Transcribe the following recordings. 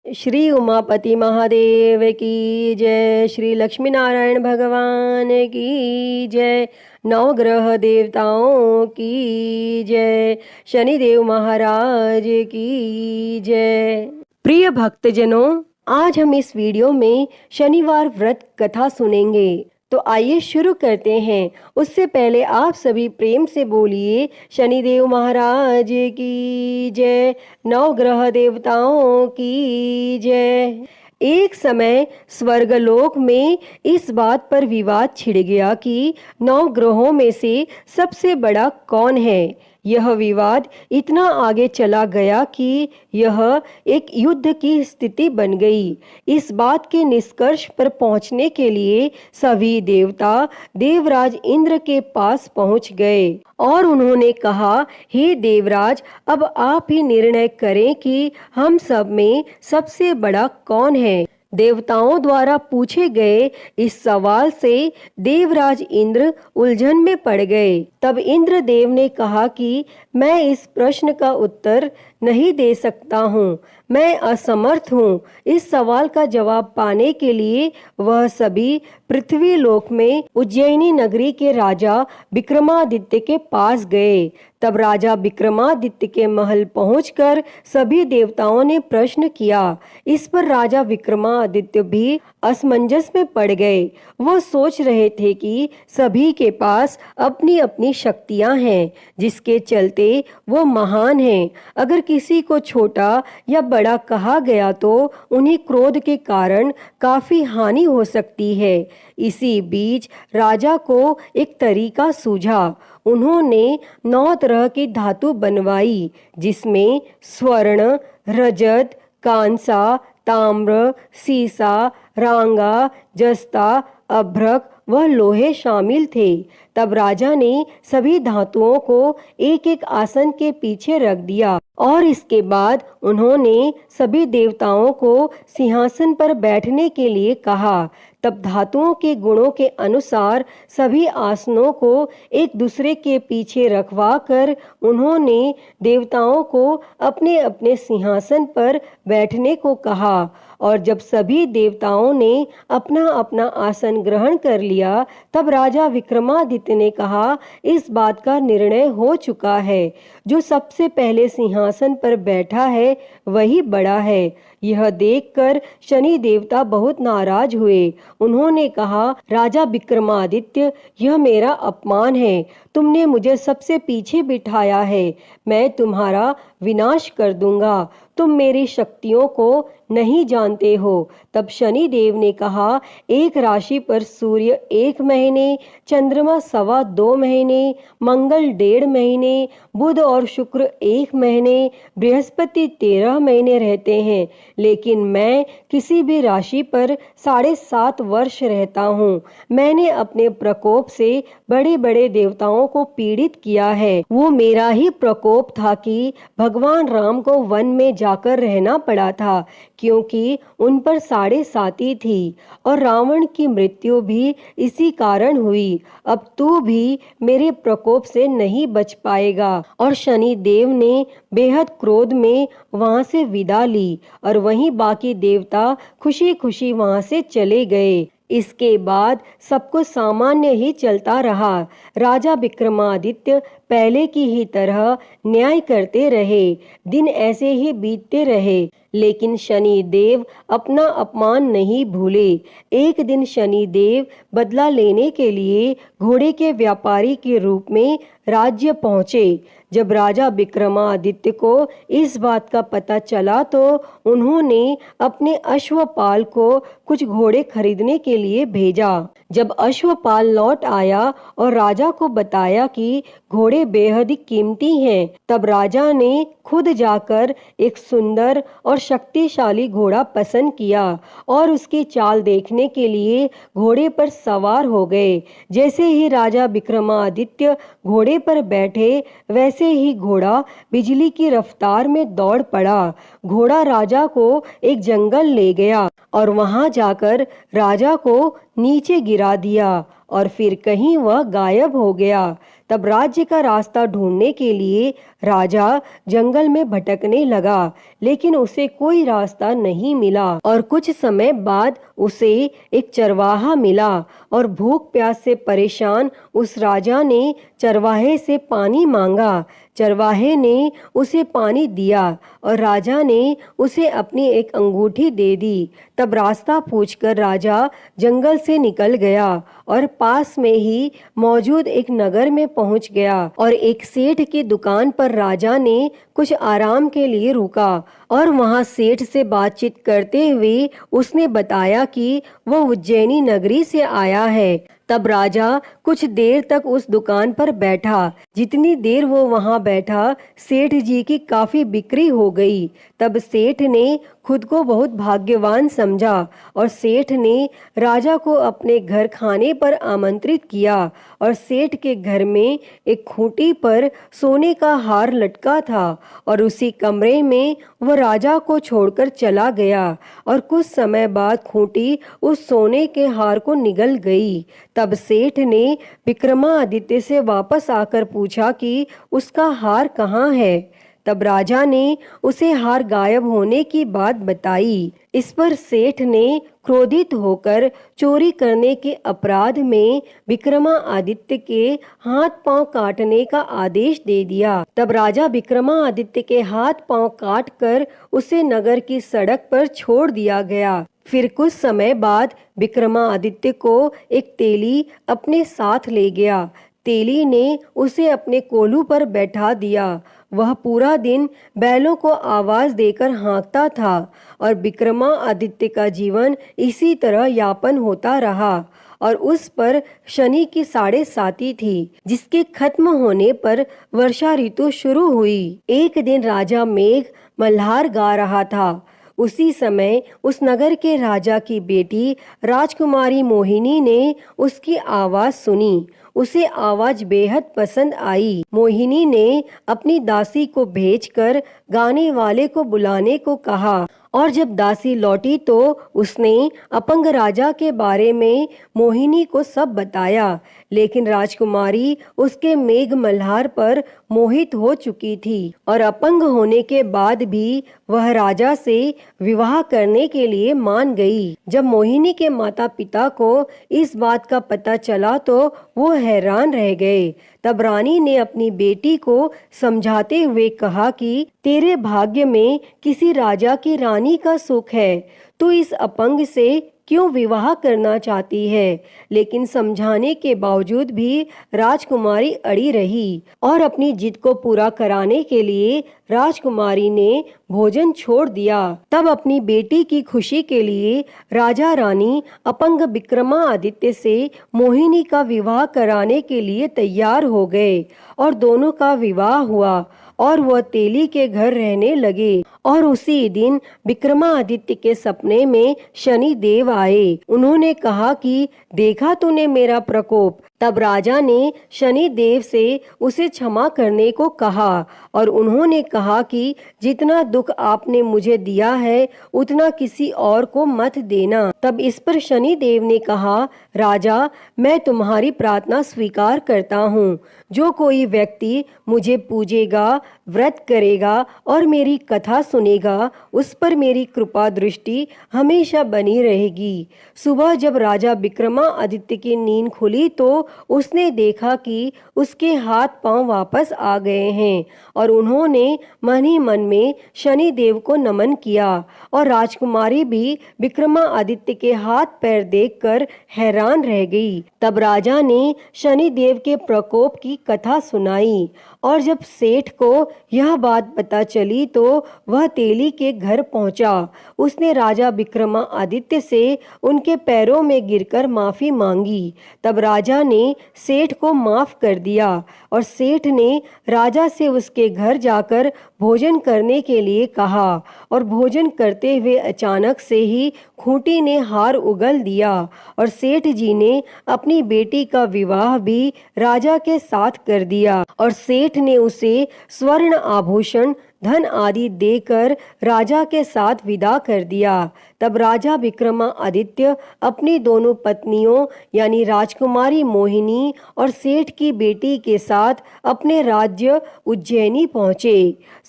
श्री उमापति महादेव की जय। श्री लक्ष्मी नारायण भगवान की जय। नवग्रह देवताओं की जय। शनिदेव महाराज की जय। प्रिय भक्तजनों, आज हम इस वीडियो में शनिवार व्रत कथा सुनेंगे। तो आइए शुरू करते हैं। उससे पहले आप सभी प्रेम से बोलिए शनिदेव महाराज की जय। नवग्रह देवताओं की जय। एक समय स्वर्गलोक में इस बात पर विवाद छिड़ गया कि 9 ग्रहों में से सबसे बड़ा कौन है। यह विवाद इतना आगे चला गया कि यह एक युद्ध की स्थिति बन गई। इस बात के निष्कर्ष पर पहुंचने के लिए सभी देवता देवराज इंद्र के पास पहुंच गए और उन्होंने कहा, हे देवराज, अब आप ही निर्णय करें कि हम सब में सबसे बड़ा कौन है। देवताओं द्वारा पूछे गए इस सवाल से देवराज इंद्र उलझन में पड़ गए। तब इंद्रदेव ने कहा कि मैं इस प्रश्न का उत्तर नहीं दे सकता हूँ, मैं असमर्थ हूँ। इस सवाल का जवाब पाने के लिए वह सभी पृथ्वी लोक में उज्जैनी नगरी के राजा विक्रमादित्य के पास गए। तब राजा विक्रमादित्य के महल पहुंचकर सभी देवताओं ने प्रश्न किया। इस पर राजा विक्रमादित्य भी असमंजस में पड़ गए। वो सोच रहे थे कि सभी के पास अपनी अपनी शक्तियां हैं, जिसके चलते वो महान हैं। अगर किसी को छोटा या बड़ा कहा गया तो उन्हें क्रोध के कारण काफी हानि हो सकती है। इसी बीच राजा को एक तरीका सूझा। उन्होंने 9 तरह की धातु बनवाई, जिसमें स्वर्ण, रजत, कांसा, ताम्र, सीसा, रांगा, जस्ता, अभ्रक व लोहे शामिल थे। तब राजा ने सभी धातुओं को एक एक आसन के पीछे रख दिया और इसके बाद उन्होंने सभी देवताओं को सिंहासन पर बैठने के लिए कहा। तब धातुओं के गुणों के अनुसार सभी आसनों को एक दूसरे के पीछे रखवा कर उन्होंने देवताओं को अपने अपने सिंहासन पर बैठने को कहा। और जब सभी देवताओं ने अपना अपना आसन ग्रहण कर लिया, तब राजा विक्रमादित्य ने कहा, इस बात का निर्णय हो चुका है। जो सबसे पहले सिंहासन पर बैठा है वही बड़ा है। यह देखकर शनि देवता बहुत नाराज हुए। उन्होंने कहा, राजा विक्रमादित्य, यह मेरा अपमान है। तुमने मुझे सबसे पीछे बिठाया है। मैं तुम्हारा विनाश कर दूंगा। तुम मेरी शक्तियों को नहीं जानते हो। तब शनि देव ने कहा, एक राशि पर सूर्य 1 महीने, चंद्रमा 2.25 महीने, मंगल 1.5 महीने, बुध और शुक्र 1 महीने, बृहस्पति 13 महीने रहते हैं, लेकिन मैं किसी भी राशि पर 7.5 वर्ष रहता हूँ। मैंने अपने प्रकोप से बड़े बड़े देवताओं को पीड़ित किया है। वो मेरा ही प्रकोप था कि भगवान राम को वन में जाकर रहना पड़ा था, क्योंकि उन पर 7.5 थी और रावण की मृत्यु भी इसी कारण हुई। अब तू भी मेरे प्रकोप से नहीं बच पाएगा। और शनि देव ने बेहद क्रोध में वहां से विदा ली और वहीं बाकी देवता खुशी खुशी वहां से चले गए। इसके बाद सब कुछ सामान्य ही चलता रहा। राजा विक्रमादित्य पहले की ही तरह न्याय करते रहे। दिन ऐसे ही बीतते रहे, लेकिन शनि देव अपना अपमान नहीं भूले। एक दिन शनि देव बदला लेने के लिए घोड़े के व्यापारी के रूप में राज्य पहुंचे। जब राजा विक्रमादित्य को इस बात का पता चला तो उन्होंने अपने अश्वपाल को कुछ घोड़े खरीदने के लिए भेजा। जब अश्वपाल लौट आया और राजा को बताया कि घोड़े बेहद ही कीमती हैं, तब राजा ने खुद जाकर एक सुंदर और शक्तिशाली घोड़ा पसंद किया और उसकी चाल देखने के लिए घोड़े पर सवार हो गए। जैसे ही राजा विक्रमादित्य घोड़े पर बैठे, वैसे ही घोड़ा बिजली की रफ्तार में दौड़ पड़ा। घोड़ा राजा को एक जंगल ले गया और वहां जाकर राजा को नीचे गिरा दिया और फिर कहीं वह गायब हो गया। तब राज्य का रास्ता ढूंढने के लिए राजा जंगल में भटकने लगा, लेकिन उसे कोई रास्ता नहीं मिला। और कुछ समय बाद उसे एक चरवाहा मिला और भूख प्यास से परेशान उस राजा ने चरवाहे से पानी मांगा। चरवाहे ने उसे पानी दिया और राजा ने उसे अपनी एक अंगूठी दे दी। तब रास्ता पूछकर राजा जंगल से निकल गया और पास में ही मौजूद एक नगर में पहुंच गया। और एक सेठ की दुकान पर राजा ने कुछ आराम के लिए रुका और वहां सेठ से बातचीत करते हुए उसने बताया कि वह उज्जैनी नगरी से आया है। तब राजा कुछ देर तक उस दुकान पर बैठा। जितनी देर वो वहां बैठा, सेठ जी की काफी बिक्री हो गई। तब सेठ ने खुद को बहुत भाग्यवान समझा और सेठ ने राजा को अपने घर खाने पर आमंत्रित किया। और सेठ के घर में एक खूंटी पर सोने का हार लटका था और उसी कमरे में वह राजा को छोड़कर चला गया। और कुछ समय बाद खूंटी उस सोने के हार को निगल गई। तब सेठ ने विक्रमादित्य से वापस आकर पूछा कि उसका हार कहाँ है। तब राजा ने उसे हार गायब होने की बात बताई। इस पर सेठ ने क्रोधित होकर चोरी करने के अपराध में विक्रमादित्य के हाथ पांव काटने का आदेश दे दिया। तब राजा विक्रमादित्य के हाथ पांव काट कर उसे नगर की सड़क पर छोड़ दिया गया। फिर कुछ समय बाद विक्रमादित्य को एक तेली अपने साथ ले गया। तेली ने उसे अपने कोल्हू पर बैठा दिया। वह पूरा दिन बैलों को आवाज देकर हाँकता था और विक्रमादित्य का जीवन इसी तरह यापन होता रहा। और उस पर शनि की 7.5 थी, जिसके खत्म होने पर वर्षा ऋतु शुरू हुई। एक दिन राजा मेघ मल्हार गा रहा था। उसी समय उस नगर के राजा की बेटी राजकुमारी मोहिनी ने उसकी आवाज सुनी। उसे आवाज बेहद पसंद आई। मोहिनी ने अपनी दासी को भेजकर गाने वाले को बुलाने को कहा और जब दासी लौटी तो उसने अपंग राजा के बारे में मोहिनी को सब बताया। लेकिन राजकुमारी उसके मेघ मल्हार पर मोहित हो चुकी थी और अपंग होने के बाद भी वह राजा से विवाह करने के लिए मान गई। जब मोहिनी के माता पिता को इस बात का पता चला तो वो हैरान रह गए। तब रानी ने अपनी बेटी को समझाते हुए कहा कि तेरे भाग्य में किसी राजा की रानी का सुख है, तू इस अपंग से क्यों विवाह करना चाहती है। लेकिन समझाने के बावजूद भी राजकुमारी अड़ी रही और अपनी जिद को पूरा कराने के लिए राजकुमारी ने भोजन छोड़ दिया। तब अपनी बेटी की खुशी के लिए राजा रानी अपंग विक्रमादित्य से मोहिनी का विवाह कराने के लिए तैयार हो गए और दोनों का विवाह हुआ और वह तेली के घर रहने लगे। और उसी दिन विक्रमादित्य के सपने में शनि देव आए। उन्होंने कहा कि देखा तूने मेरा प्रकोप। तब राजा ने शनि देव से उसे क्षमा करने को कहा और उन्होंने कहा कि जितना दुख आपने मुझे दिया है उतना किसी और को मत देना। तब इस पर शनि देव ने कहा, राजा मैं तुम्हारी प्रार्थना स्वीकार करता हूँ। जो कोई व्यक्ति मुझे पूजेगा, व्रत करेगा और मेरी कथा सुनेगा, उस पर मेरी कृपा दृष्टि हमेशा बनी रहेगी। सुबह जब राजा विक्रमादित्य की नींद खुली तो उसने देखा कि उसके हाथ पांव वापस आ गए हैं और उन्होंने मन ही मन में शनि देव को नमन किया। और राजकुमारी भी विक्रमादित्य के हाथ पैर देखकर हैरान रह गई। तब राजा ने शनि देव के प्रकोप की कथा सुनाई और जब सेठ को यह बात पता चली तो वह तेली के घर पहुंचा। उसने राजा विक्रमादित्य से उनके पैरों में गिरकर माफी मांगी। तब राजा ने सेठ को माफ कर दिया और सेठ ने राजा से उसके घर जाकर भोजन करने के लिए कहा। और भोजन करते हुए अचानक से ही खूंटी ने हार उगल दिया और सेठ जी ने अपनी बेटी का विवाह भी राजा के साथ कर दिया और सेठ ने उसे स्वर्ण आभूषण धन आदि देकर राजा के साथ विदा कर दिया। तब राजा विक्रमादित्य अपनी दोनों पत्नियों यानी राजकुमारी मोहिनी और सेठ की बेटी के साथ अपने राज्य उज्जैनी पहुँचे।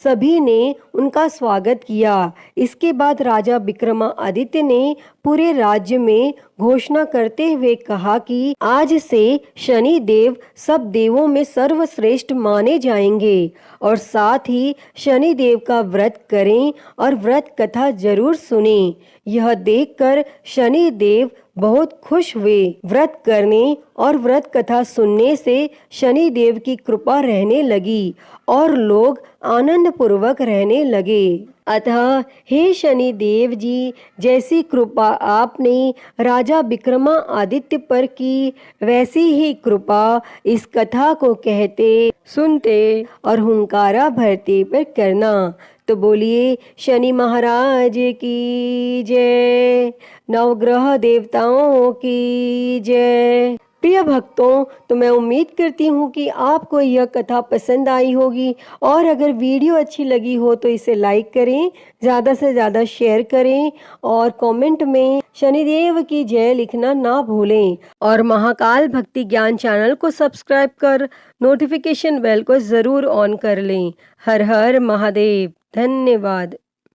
सभी ने उनका स्वागत किया। इसके बाद राजा विक्रमादित्य ने पूरे राज्य में घोषणा करते हुए कहा कि आज से शनि देव सब देवों में सर्वश्रेष्ठ माने जाएंगे और साथ ही शनि देव का व्रत करें और व्रत कथा जरूर सुनें। यह देखकर शनि देव बहुत खुश हुए। व्रत करने और व्रत कथा सुनने से शनि देव की कृपा रहने लगी और लोग आनंद पूर्वक रहने लगे। अतः हे शनि देव जी, जैसी कृपा आपने राजा विक्रमादित्य पर की, वैसी ही कृपा इस कथा को कहते, सुनते और हुंकारा भरते पर करना। तो बोलिए शनि महाराज की जय, नवग्रह देवताओं की जय। प्रिय भक्तों, तो मैं उम्मीद करती हूँ कि आपको यह कथा पसंद आई होगी और अगर वीडियो अच्छी लगी हो तो इसे लाइक करें, ज़्यादा से ज़्यादा शेयर करें और कमेंट में शनिदेव की जय लिखना ना भूलें और महाकाल भक्ति ज्ञान चैनल को सब्सक्राइब कर नोटिफिकेशन बेल को ज़रूर ऑन कर लें। हर हर महादेव। धन्यवाद।